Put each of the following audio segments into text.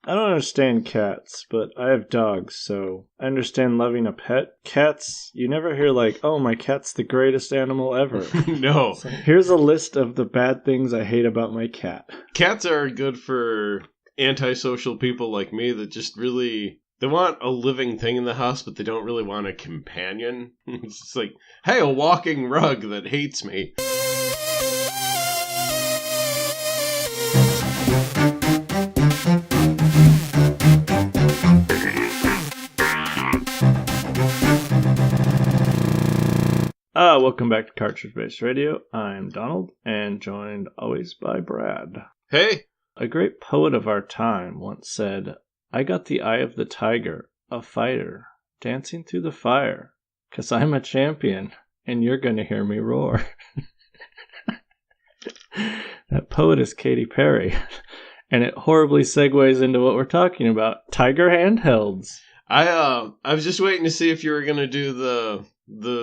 I don't understand cats, but I have dogs, so I understand loving a pet. Cats, you never hear like, oh, my cat's the greatest animal ever. No. So here's a list of the bad things I hate about my cat. Cats are good for antisocial people like me that just really... They want a living thing in the house, but they don't really want a companion. It's just like, hey, a walking rug that hates me. Welcome back to Cartridge Based Radio. I'm Donald, and joined always by Brad. Hey! A great poet of our time once said, I got the eye of the tiger, a fighter, dancing through the fire, 'cause I'm a champion, and you're gonna hear me roar. That poet is Katy Perry, and it horribly segues into what we're talking about, Tiger Handhelds. I was just waiting to see if you were gonna do the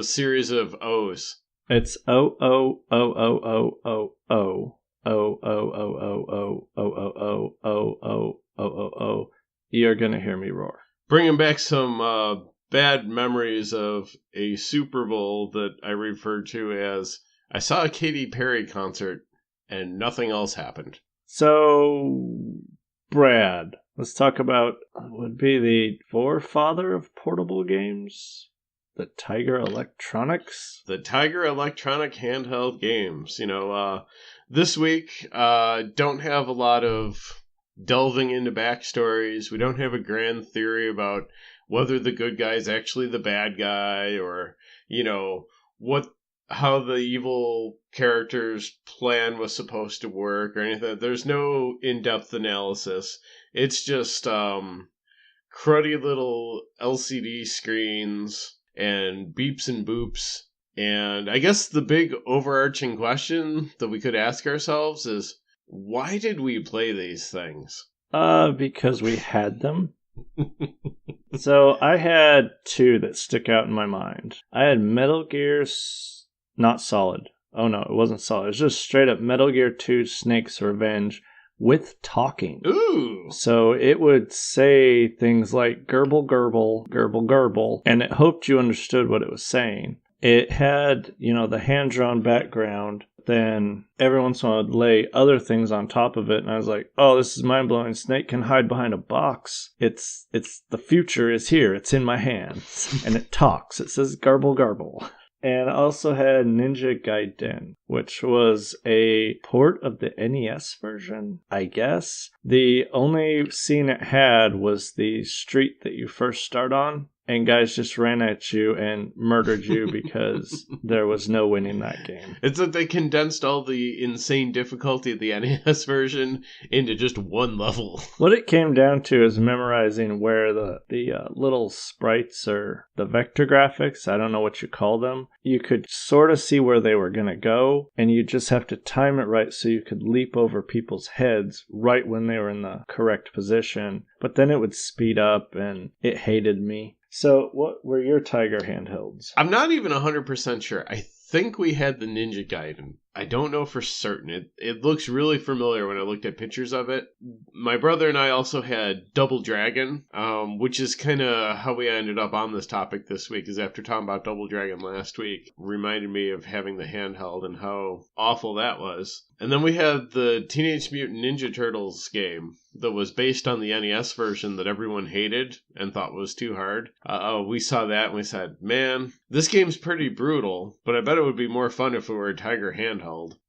series of O's. It's O. You're gonna hear me roar. Bringing back some bad memories of a Super Bowl that I referred to as I saw a Katy Perry concert and nothing else happened. So, Brad, let's talk about what would be the forefather of portable games. The Tiger Electronics? The Tiger Electronic Handheld Games. This week, don't have a lot of delving into backstories. We don't have a grand theory about whether the good guy is actually the bad guy or, how the evil character's plan was supposed to work or anything. There's no in-depth analysis. It's just cruddy little LCD screens and beeps and boops. And I guess the big overarching question that we could ask ourselves is, why did we play these things? Because we had them. So I had two that stick out in my mind. I had Metal Gear, not Solid. Oh no, it wasn't Solid. It was just straight up Metal Gear 2 Snake's Revenge with talking. Ooh! So it would say things like gerbil, gerbil, gerbil, gerbil, and it hoped you understood what it was saying. It had, the hand-drawn background. Then every once in a while I'd lay other things on top of it, and I was like, oh, this is mind-blowing. Snake can hide behind a box. It's the future is here. It's in my hands. And it talks. It says garble, garble. And I also had Ninja Gaiden, which was a port of the NES version, I guess. The only scene it had was the street that you first start on, and guys just ran at you and murdered you because there was no winning that game. It's that they condensed all the insane difficulty of the NES version into just one level. What it came down to is memorizing where the little sprites or the vector graphics, I don't know what you call them, you could sort of see where they were going to go, and you just have to time it right so you could leap over people's heads right when they were in the correct position. But then it would speed up, and it hated me. So, what were your Tiger Handhelds? I'm not even 100% sure. I think we had the Ninja Gaiden. I don't know for certain. It looks really familiar when I looked at pictures of it. My brother and I also had Double Dragon, which is kind of how we ended up on this topic this week, is after talking about Double Dragon last week, reminded me of having the handheld and how awful that was. And then we had the Teenage Mutant Ninja Turtles game that was based on the NES version that everyone hated and thought was too hard. We saw that and we said, man, this game's pretty brutal, but I bet it would be more fun if it were a Tiger handheld.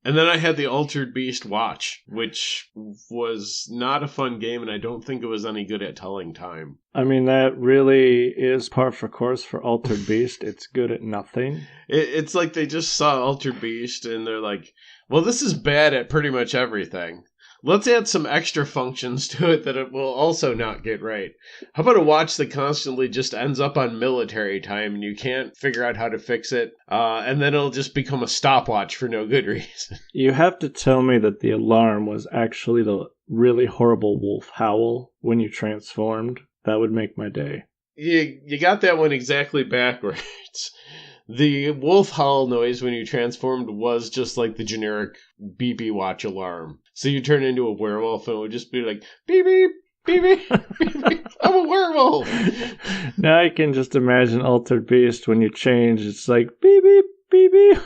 And then I had the Altered Beast Watch, which was not a fun game, and I don't think it was any good at telling time. I mean, that really is par for course for Altered Beast. It's good at nothing. It's like they just saw Altered Beast, and they're like, well, this is bad at pretty much everything. Let's add some extra functions to it that it will also not get right. How about a watch that constantly just ends up on military time and you can't figure out how to fix it, and then it'll just become a stopwatch for no good reason? You have to tell me that the alarm was actually the really horrible wolf howl when you transformed. That would make my day. You got that one exactly backwards. The wolf howl noise when you transformed was just like the generic beepy watch alarm. So you turn into a werewolf and it would just be like, beep beep, beep, beep, beep, beep. I'm a werewolf. Now I can just imagine Altered Beast when you change. It's like beep, beep, beep, beep.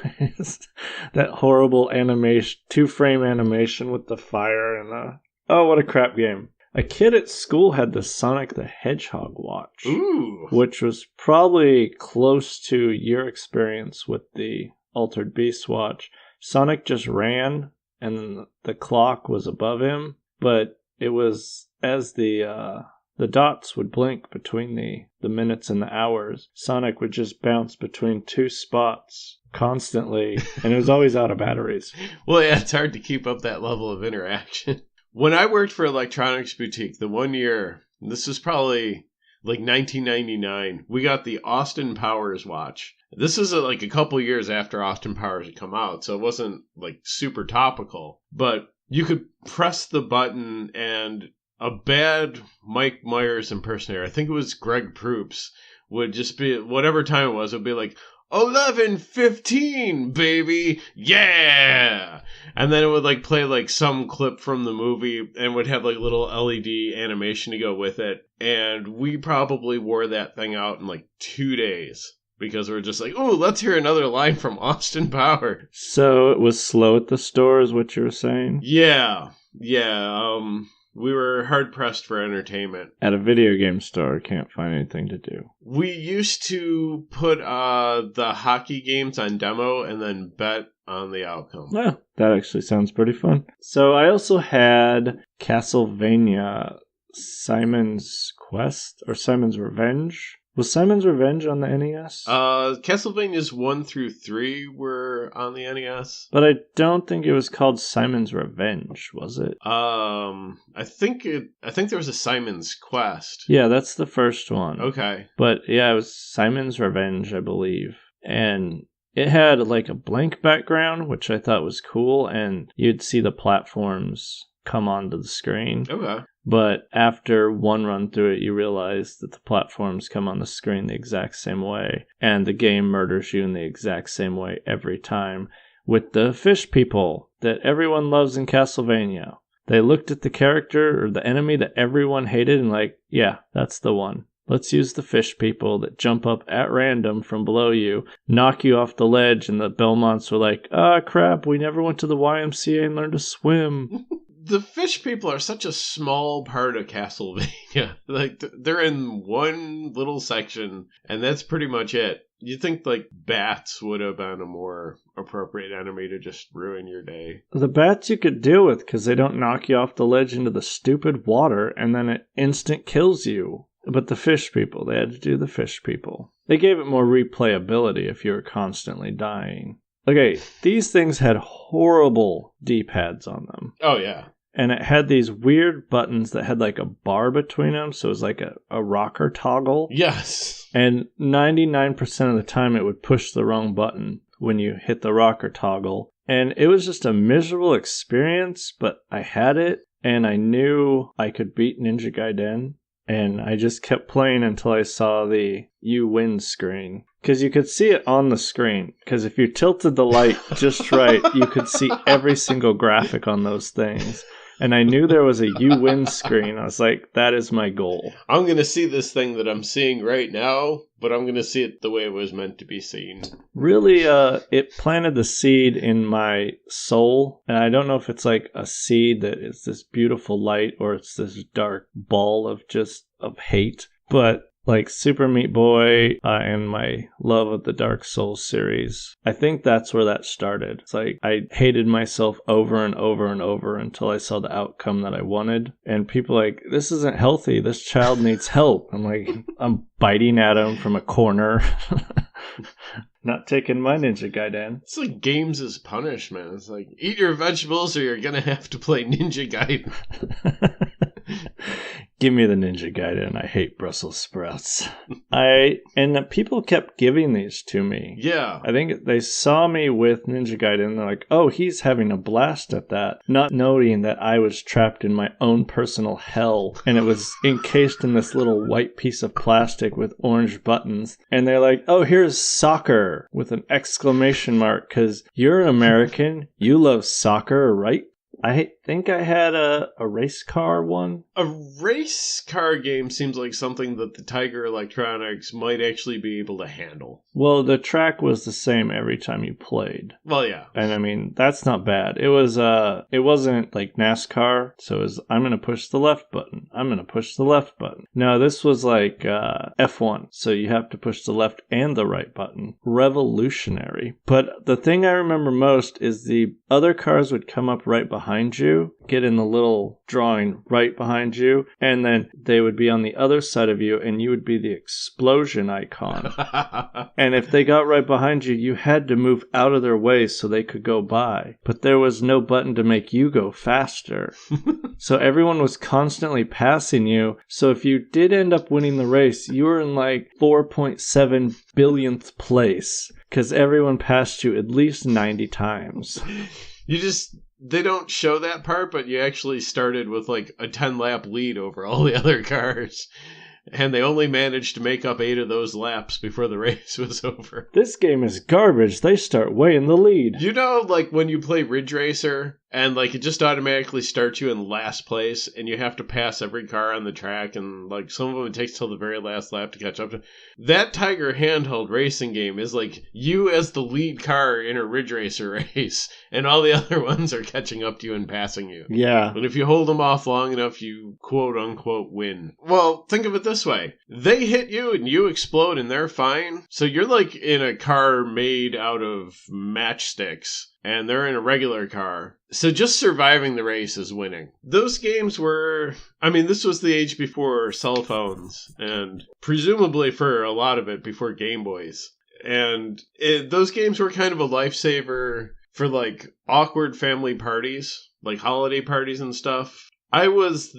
That horrible animation, 2-frame animation with the fire and oh, what a crap game. A kid at school had the Sonic the Hedgehog watch. Ooh. Which was probably close to your experience with the Altered Beast watch. Sonic just ran, and the clock was above him, but it was as the dots would blink between the minutes and the hours. Sonic would just bounce between 2 spots constantly, and it was always out of batteries. Well, yeah, it's hard to keep up that level of interaction. When I worked for Electronics Boutique, the one year, this was probably like 1999, we got the Austin Powers watch. This is like a couple years after Austin Powers had come out, so it wasn't like super topical. But you could press the button and a bad Mike Myers impersonator, I think it was Greg Proops, would just be, whatever time it was, it would be like, 11:15, baby, yeah! And then it would like play like some clip from the movie and would have like little LED animation to go with it. And we probably wore that thing out in like 2 days because we were just like, oh, let's hear another line from Austin Powers. So it was slow at the store, is what you were saying? Yeah. We were hard-pressed for entertainment. At a video game store, can't find anything to do. We used to put the hockey games on demo and then bet on the outcome. Well, that actually sounds pretty fun. So I also had Castlevania Simon's Quest, or Simon's Revenge. Was Simon's Revenge on the NES? Castlevania's 1 through 3 were on the NES. But I don't think it was called Simon's Revenge, was it? I think there was a Simon's Quest. Yeah, that's the first one. Okay. But yeah, it was Simon's Revenge, I believe. And it had like a blank background, which I thought was cool, and you'd see the platforms come onto the screen. Okay. But after one run through it, you realize that the platforms come on the screen the exact same way, and the game murders you in the exact same way every time, with the fish people that everyone loves in Castlevania. They looked at the character or the enemy that everyone hated and like, yeah, that's the one. Let's use the fish people that jump up at random from below you, knock you off the ledge, and the Belmonts were like, crap, we never went to the YMCA and learned to swim. The fish people are such a small part of Castlevania. Like, they're in one little section, and that's pretty much it. You'd think, like, bats would have been a more appropriate enemy to just ruin your day. The bats you could deal with because they don't knock you off the ledge into the stupid water, and then it instant kills you. But the fish people, they had to do the fish people. They gave it more replayability if you were constantly dying. Okay, these things had horrible D-pads on them. Oh, yeah. And it had these weird buttons that had like a bar between them, so it was like a rocker toggle. Yes. And 99% of the time it would push the wrong button when you hit the rocker toggle. And it was just a miserable experience, but I had it, and I knew I could beat Ninja Gaiden. And I just kept playing until I saw the "you win" screen. Because you could see it on the screen. Because if you tilted the light just right, you could see every single graphic on those things. And I knew there was a "you win" screen. I was like, that is my goal. I'm going to see this thing that I'm seeing right now, but I'm going to see it the way it was meant to be seen. Really, it planted the seed in my soul. And I don't know if it's like a seed that is this beautiful light or it's this dark ball of hate. But like Super Meat Boy and my love of the Dark Souls series, I think that's where that started. It's like I hated myself over and over and over until I saw the outcome that I wanted. And people like, this isn't healthy. This child needs help. I'm like, I'm biting at him from a corner. Not taking my Ninja Gaiden. It's like games as punishment. It's like, eat your vegetables or you're going to have to play Ninja Gaiden. Give me the Ninja Gaiden. I hate Brussels sprouts. And people kept giving these to me. Yeah. I think they saw me with Ninja Gaiden and they're like, oh, he's having a blast at that. Not noting that I was trapped in my own personal hell. And it was encased in this little white piece of plastic with orange buttons. And they're like, oh, here's soccer with an exclamation mark because you're an American. You love soccer, right? I think I had a race car one. A race car game seems like something that the Tiger Electronics might actually be able to handle. Well, the track was the same every time you played. Well, yeah. And I mean, that's not bad. It wasn't like NASCAR, so it was, I'm going to push the left button. I'm going to push the left button. No, this was like F1, so you have to push the left and the right button. Revolutionary. But the thing I remember most is the other cars would come up right behind you, get in the little drawing right behind you, and then they would be on the other side of you, and you would be the explosion icon. And if they got right behind you, you had to move out of their way so they could go by. But there was no button to make you go faster. So everyone was constantly passing you. So if you did end up winning the race, you were in like 4.7 billionth place. Because everyone passed you at least 90 times. They don't show that part, but you actually started with like a 10-lap lead over all the other cars. And they only managed to make up 8 of those laps before the race was over. This game is garbage. They start way in the lead. You know, like when you play Ridge Racer, and like it just automatically starts you in last place, and you have to pass every car on the track, and like some of them it takes till the very last lap to catch up to. That Tiger Handheld racing game is like you as the lead car in a Ridge Racer race, and all the other ones are catching up to you and passing you. Yeah. And if you hold them off long enough, you quote unquote win. Well, think of it this way. They hit you and you explode and they're fine. So you're like in a car made out of matchsticks. And they're in a regular car. So just surviving the race is winning. Those games were... I mean, this was the age before cell phones. And presumably for a lot of it, before Game Boys. And those games were kind of a lifesaver for, like, awkward family parties. Like holiday parties and stuff. I was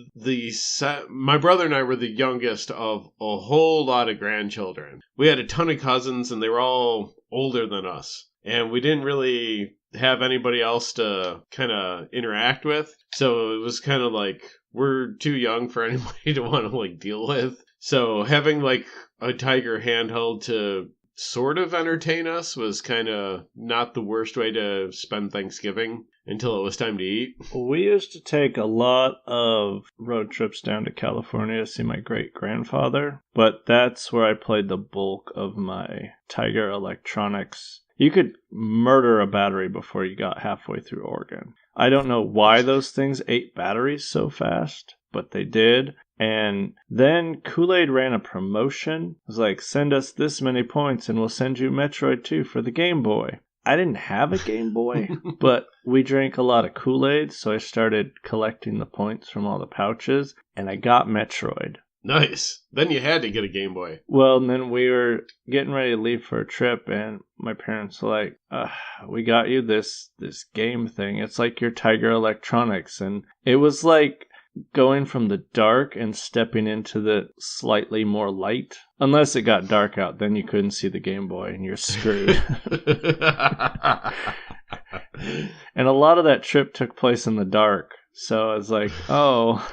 my brother and I were the youngest of a whole lot of grandchildren. We had a ton of cousins, and they were all older than us. And we didn't really have anybody else to kind of interact with. So it was kind of like, we're too young for anybody to want to like deal with. So having like a Tiger Handheld to sort of entertain us was kind of not the worst way to spend Thanksgiving until it was time to eat. We used to take a lot of road trips down to California to see my great-grandfather, but that's where I played the bulk of my Tiger Electronics. You could murder a battery before you got halfway through Oregon. I don't know why those things ate batteries so fast, but they did. And then Kool-Aid ran a promotion. It was like, send us this many points and we'll send you Metroid 2 for the Game Boy. I didn't have a Game Boy, but we drank a lot of Kool-Aid, so I started collecting the points from all the pouches, and I got Metroid. Nice. Then you had to get a Game Boy. Well, and then we were getting ready to leave for a trip, and my parents were like, we got you this game thing. It's like your Tiger Electronics. And it was like going from the dark and stepping into the slightly more light. Unless it got dark out, then you couldn't see the Game Boy, and you're screwed. And a lot of that trip took place in the dark. So I was like, oh...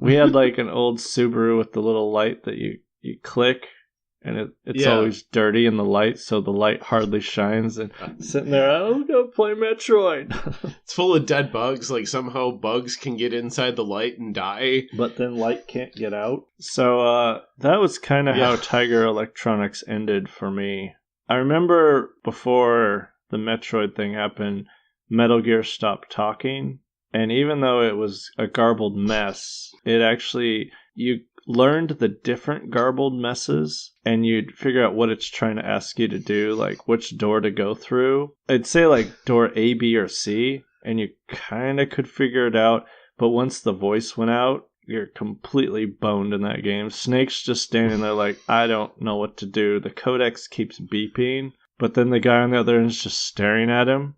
We had like an old Subaru with the little light that you click, and it's always dirty in the light, so the light hardly shines. And sitting there, I'm going to play Metroid. It's full of dead bugs. Like somehow bugs can get inside the light and die. But then light can't get out. So that was kind of how Tiger Electronics ended for me. I remember before the Metroid thing happened, Metal Gear stopped talking. And even though it was a garbled mess, it actually, you learned the different garbled messes, and you'd figure out what it's trying to ask you to do, like which door to go through. It'd say like door A, B, or C, and you kind of could figure it out. But once the voice went out, you're completely boned in that game. Snake's just standing there like, I don't know what to do. The codex keeps beeping. But then the guy on the other end is just staring at him.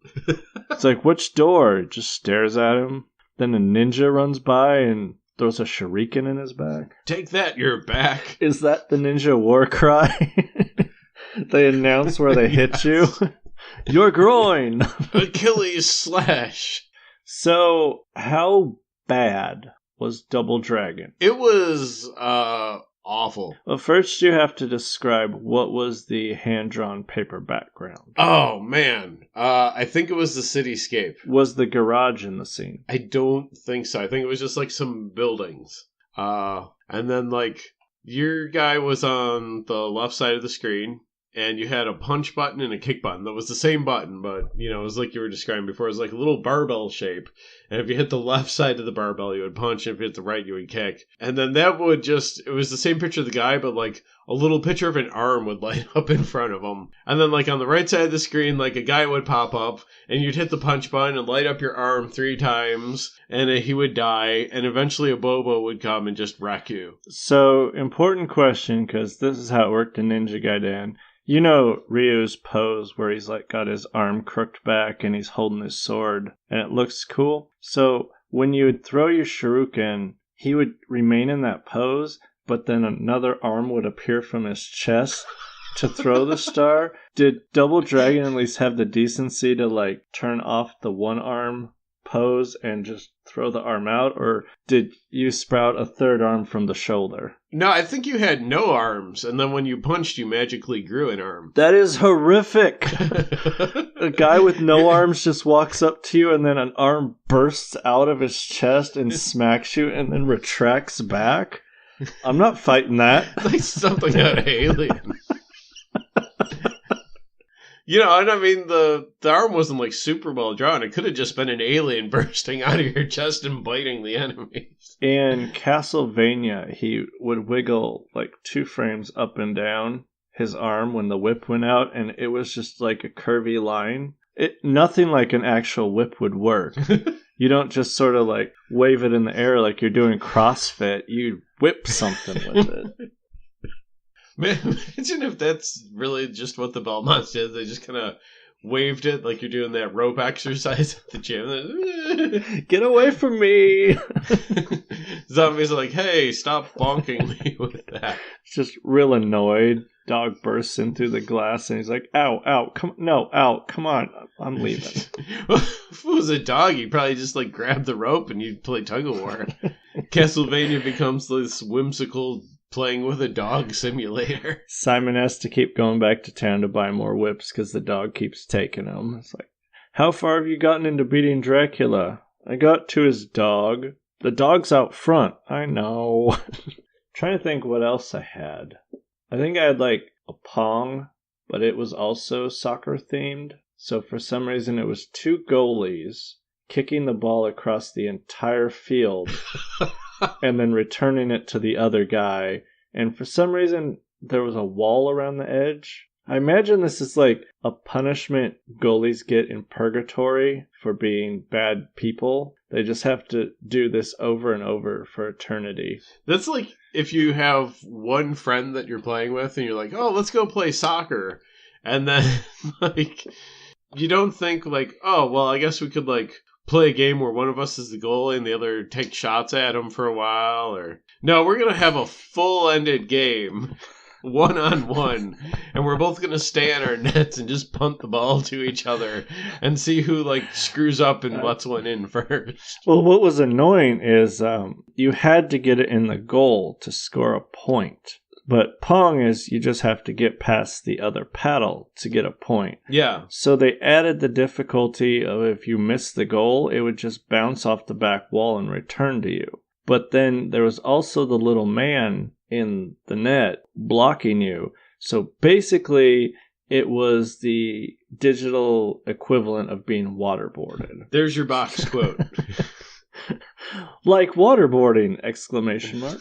It's like, which door? It just stares at him. Then a ninja runs by and throws a shuriken in his back. Take that, you're back. Is that the ninja war cry? They announce where they hit you. Your groin. Achilles slash. So, how bad was Double Dragon? It was awful. Well, first you have to describe what was the hand-drawn paper background. Oh, man. I think it was the cityscape. Was the garage in the scene? I don't think so. I think it was just like some buildings. And then like your guy was on the left side of the screen, and you had a punch button and a kick button that was the same button, but, you know, it was like you were describing before. It was like a little barbell shape. And if you hit the left side of the barbell, you would punch. And if you hit the right, you would kick. And then that would just, it was the same picture of the guy, but like a little picture of an arm would light up in front of him. And then like on the right side of the screen, like a guy would pop up, and you'd hit the punch button and light up your arm 3 times, and he would die. And eventually a Bobo would come and just wreck you. So, important question, because this is how it worked in Ninja Gaiden. You know Ryu's pose where he's like got his arm crooked back and he's holding his sword and it looks cool. So when you would throw your shuriken, he would remain in that pose, but then another arm would appear from his chest to throw the star. Did Double Dragon at least have the decency to like turn off the one arm pose and just throw the arm out, or did you sprout a third arm from the shoulder? No, I think you had no arms, and then when you punched, you magically grew an arm. That is horrific. A guy with no arms just walks up to you and then an arm bursts out of his chest and smacks you and then retracts back. I'm not fighting that. Like something out of Alien. You know, and I mean, the arm wasn't like super well drawn. It could have just been an alien bursting out of your chest and biting the enemies. In Castlevania, he would wiggle like 2 frames up and down his arm when the whip went out, and it was just like a curvy line. Nothing like an actual whip would work. You don't just sort of like wave it in the air like you're doing CrossFit. You whip something with it. Man, imagine if that's really just what the Belmonts did. They just kind of waved it like you're doing that rope exercise at the gym. Get away from me! Zombies are like, hey, stop bonking me with that. It's just real annoyed. Dog bursts in through the glass and he's like, ow, ow, come on, I'm leaving. Well, if it was a dog, you'd probably just like grab the rope and you'd play tug of war. Castlevania becomes this whimsical playing with a dog simulator. Simon has to keep going back to town to buy more whips because the dog keeps taking them. It's like, how far have you gotten into beating Dracula? I got to his dog. The dog's out front. I know. Trying to think what else I had. I think I had like a Pong, but it was also soccer themed. So for some reason it was 2 goalies kicking the ball across the entire field and then returning it to the other guy. And for some reason, there was a wall around the edge. I imagine this is like a punishment goalies get in purgatory for being bad people. They just have to do this over and over for eternity. That's like if you have one friend that you're playing with and you're like, oh, let's go play soccer. And then, like, you don't think like, oh, well, I guess we could like play a game where one of us is the goalie and the other takes shots at him for a while, or no, we're gonna have a full-ended game, 1-on-1, and we're both gonna stay on our nets and just punt the ball to each other and see who like screws up and lets one in first. Well, what was annoying is you had to get it in the goal to score a point. But Pong is you just have to get past the other paddle to get a point. Yeah. So they added the difficulty of if you missed the goal, it would just bounce off the back wall and return to you. But then there was also the little man in the net blocking you. So basically, it was the digital equivalent of being waterboarded. There's your box quote. Like waterboarding! Exclamation mark.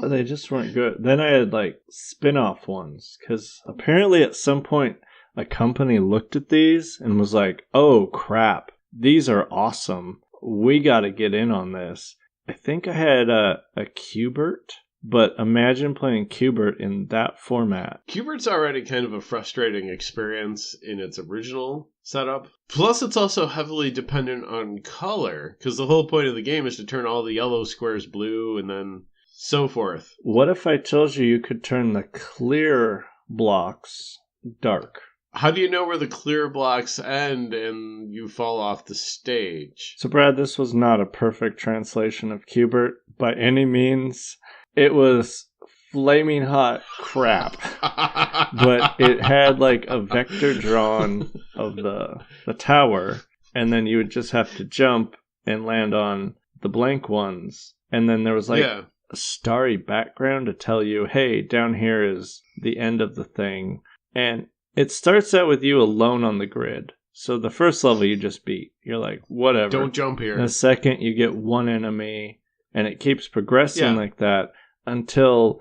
They just weren't good. Then I had like spin-off ones because apparently at some point a company looked at these and was like, oh crap, these are awesome. We got to get in on this. I think I had a Q*bert, but imagine playing Q*bert in that format. Q*bert's already kind of a frustrating experience in its original setup. Plus, it's also heavily dependent on color, because the whole point of the game is to turn all the yellow squares blue and then so forth. What if I told you could turn the clear blocks dark? How do you know where the clear blocks end and you fall off the stage? So, Brad, this was not a perfect translation of Q*bert by any means. It was flaming hot crap. But it had like a vector drawn of the tower, and then you would just have to jump and land on the blank ones. And then there was like a starry background to tell you, hey, down here is the end of the thing. And it starts out with you alone on the grid. So the first level you just beat. You're like, whatever. Don't jump here. And the second you get one enemy, and it keeps progressing like that until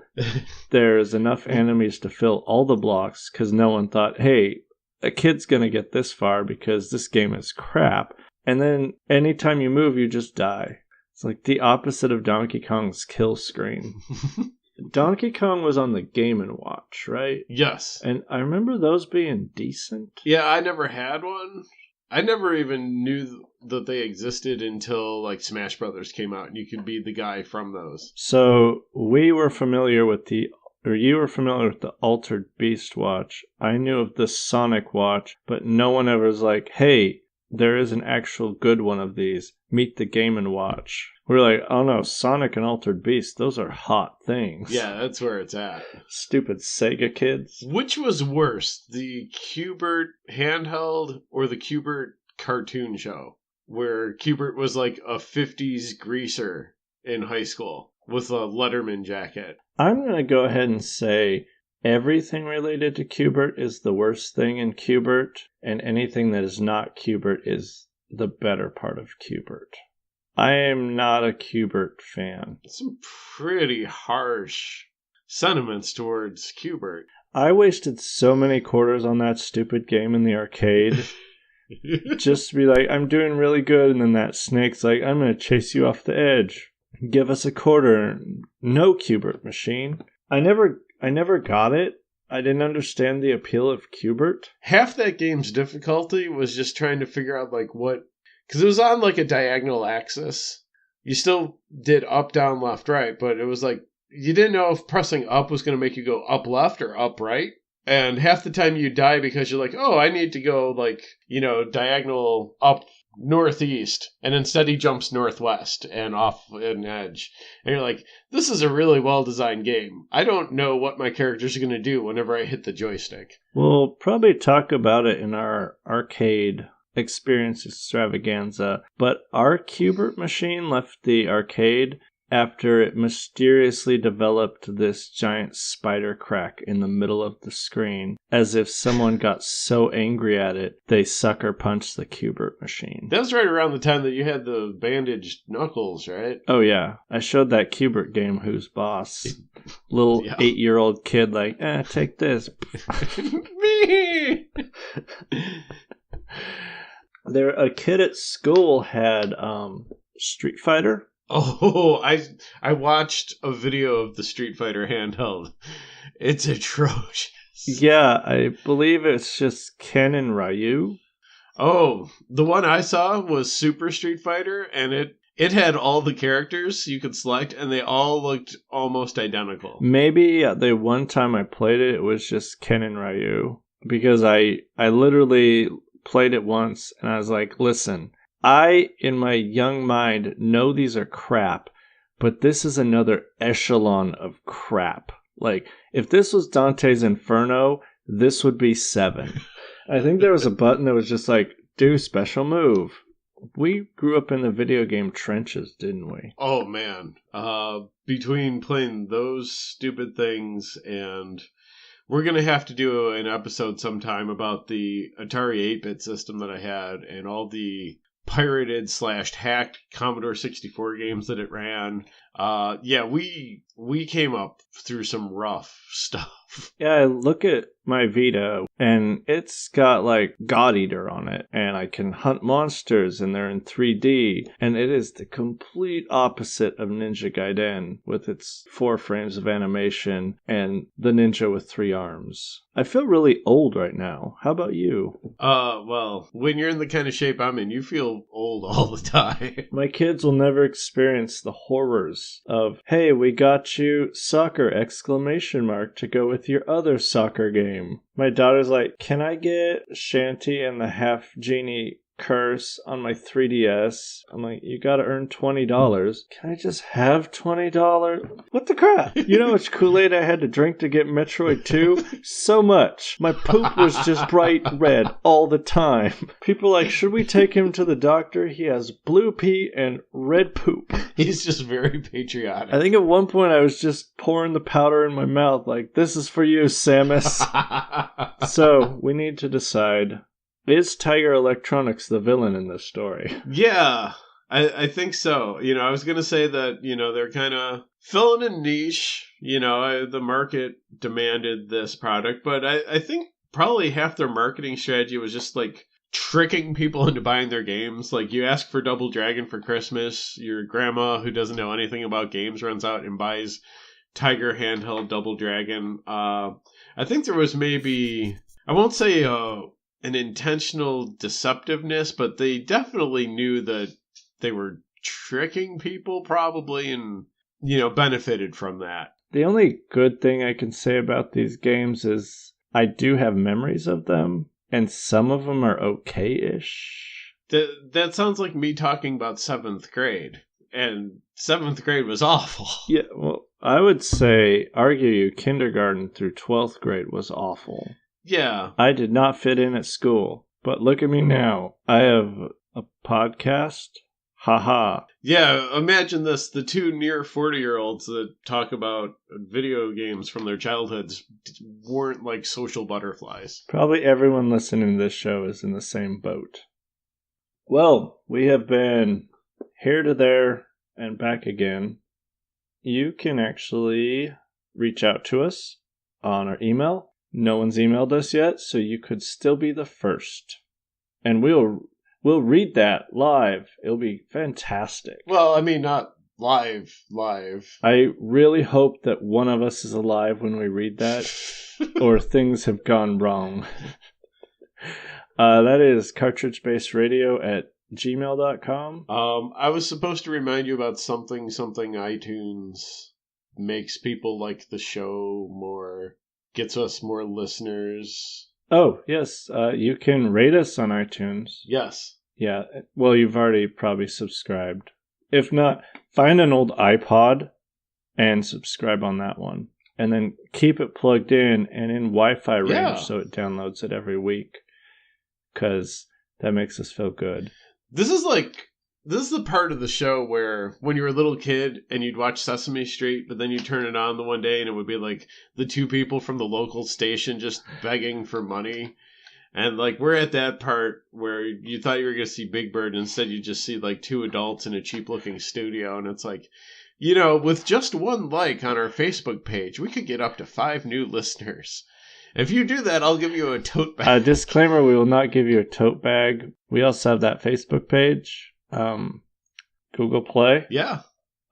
there's enough enemies to fill all the blocks, because no one thought, hey, a kid's going to get this far because this game is crap. And then anytime you move, you just die. It's like the opposite of Donkey Kong's kill screen. Donkey Kong was on the Game & Watch, right? Yes. And I remember those being decent. Yeah, I never had one. I never even knew that they existed until like Smash Brothers came out and you could be the guy from those. So you were familiar with the Altered Beast watch. I knew of the Sonic watch, but no one ever was like, hey, there is an actual good one of these. Meet the Game & Watch. We're like, oh no, Sonic and Altered Beast, those are hot things. Yeah, that's where it's at. Stupid Sega kids. Which was worse, the Q*bert handheld or the Q*bert cartoon show? Where Q*bert was like a 50s greaser in high school with a Letterman jacket. I'm going to go ahead and say everything related to Q*bert is the worst thing in Q*bert, and anything that is not Q*bert is the better part of Q*bert. I am not a Q*bert fan. Some pretty harsh sentiments towards Q*bert. I wasted so many quarters on that stupid game in the arcade. Just to be like, I'm doing really good, and then that snake's like, I'm going to chase you off the edge. Give us a quarter. No, Q*bert machine. I never got it. I didn't understand the appeal of Q*bert. Half that game's difficulty was just trying to figure out like what... Because it was on like a diagonal axis. You still did up, down, left, right, but it was like you didn't know if pressing up was going to make you go up left or up right. And half the time you die because you're like, oh, I need to go like, diagonal up northeast. And instead he jumps northwest and off an edge. And you're like, this is a really well-designed game. I don't know what my characters are going to do whenever I hit the joystick. We'll probably talk about it in our arcade experience extravaganza, but our Q*bert machine left the arcade after it mysteriously developed this giant spider crack in the middle of the screen, as if someone got so angry at it they sucker punched the Q*bert machine. That was right around the time that you had the bandaged knuckles, right? Oh yeah, I showed that Q*bert game Who's Boss. Little 8-year-old kid like, take this. Me! A kid at school had Street Fighter. Oh, I watched a video of the Street Fighter handheld. It's atrocious. Yeah, I believe it's just Ken and Ryu. Oh, the one I saw was Super Street Fighter, and it had all the characters you could select, and they all looked almost identical. Maybe the one time I played it, it was just Ken and Ryu. Because I literally played it once, and I was like, listen, I, in my young mind, know these are crap, but this is another echelon of crap. Like, if this was Dante's Inferno, this would be 7. I think there was a button that was just like, do special move. We grew up in the video game trenches, didn't we? Oh, man. Between playing those stupid things and... We're going to have to do an episode sometime about the Atari 8-bit system that I had and all the pirated / hacked Commodore 64 games that it ran. We came up through some rough stuff. Yeah, I look at my Vita, and it's got like God Eater on it, and I can hunt monsters, and they're in 3D, and it is the complete opposite of Ninja Gaiden, with its 4 frames of animation, and the ninja with 3 arms. I feel really old right now. How about you? Well, when you're in the kind of shape I'm in, you feel old all the time. My kids will never experience the horrors of, hey, we got you soccer ! To go with your other soccer game. My daughter's like, can I get Shanty and the half genie curse on my 3DS. I'm like, you gotta earn $20. Can I just have $20? What the crap? You know how much Kool-Aid I had to drink to get Metroid 2? So much. My poop was just bright red all the time. People are like, should we take him to the doctor? He has blue pee and red poop. He's just very patriotic. I think at one point I was just pouring the powder in my mouth like, this is for you, Samus. So, we need to decide, is Tiger Electronics the villain in this story? Yeah, I think so. You know, I was going to say that, you know, they're kind of filling a niche. You know, the market demanded this product, but I think probably half their marketing strategy was just like tricking people into buying their games. Like, you ask for Double Dragon for Christmas, your grandma who doesn't know anything about games runs out and buys Tiger Handheld Double Dragon. I think there was maybe, I won't say an intentional deceptiveness, but they definitely knew that they were tricking people probably, and, you know, benefited from that. The only good thing I can say about these games is I do have memories of them, and some of them are okay-ish. That sounds like me talking about 7th grade, and 7th grade was awful. Yeah, well, I would argue you kindergarten through 12th grade was awful. Yeah. I did not fit in at school, but look at me now. I have a podcast. Haha. Yeah, imagine this. The two near 40-year-olds that talk about video games from their childhoods weren't like social butterflies. Probably everyone listening to this show is in the same boat. Well, we have been here to there and back again. You can actually reach out to us on our email. No one's emailed us yet, so you could still be the first. And we'll read that live. It'll be fantastic. Well, I mean, not live. I really hope that one of us is alive when we read that, or things have gone wrong. That is cartridgebaseradio@gmail.com. I was supposed to remind you about something iTunes makes people like the show more, gets us more listeners. Oh, yes. You can rate us on iTunes. Yes. Yeah. Well, you've already probably subscribed. If not, find an old iPod and subscribe on that one. And then keep it plugged in and in Wi-Fi range so it downloads it every week. Because that makes us feel good. This is the part of the show where when you were a little kid and you'd watch Sesame Street, but then you'd turn it on the one day and it would be like the two people from the local station just begging for money. And like, we're at that part where you thought you were going to see Big Bird, and instead you just see like two adults in a cheap looking studio. And it's like, you know, with just one like on our Facebook page, we could get up to 5 new listeners. If you do that, I'll give you a tote bag. Disclaimer, we will not give you a tote bag. We also have that Facebook page. Google Play. Yeah.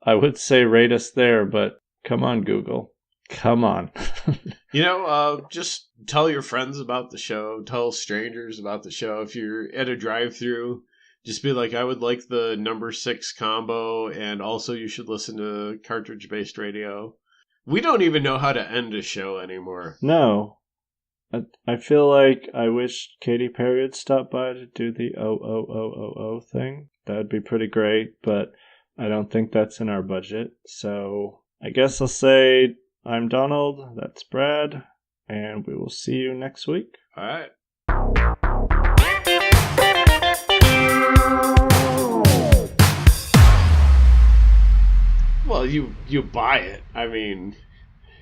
I would say rate us there, but come on, Google. Come on. You know, just tell your friends about the show. Tell strangers about the show. If you're at a drive-thru, just be like, I would like the number 6 combo, and also you should listen to Cartridge-Based Radio. We don't even know how to end a show anymore. No. I feel like I wish Katy Perry would stop by to do the oh thing. That would be pretty great, but I don't think that's in our budget. So I guess I'll say I'm Donald, that's Brad, and we will see you next week. All right. Well, you buy it. I mean,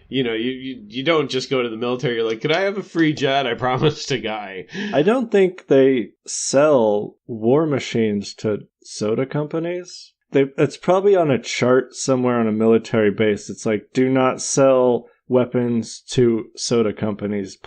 you know, you don't just go to the military. You're like, could I have a free jet? I promised a guy. I don't think they sell war machines to soda companies. It's probably on a chart somewhere on a military base. It's like, do not sell weapons to soda companies.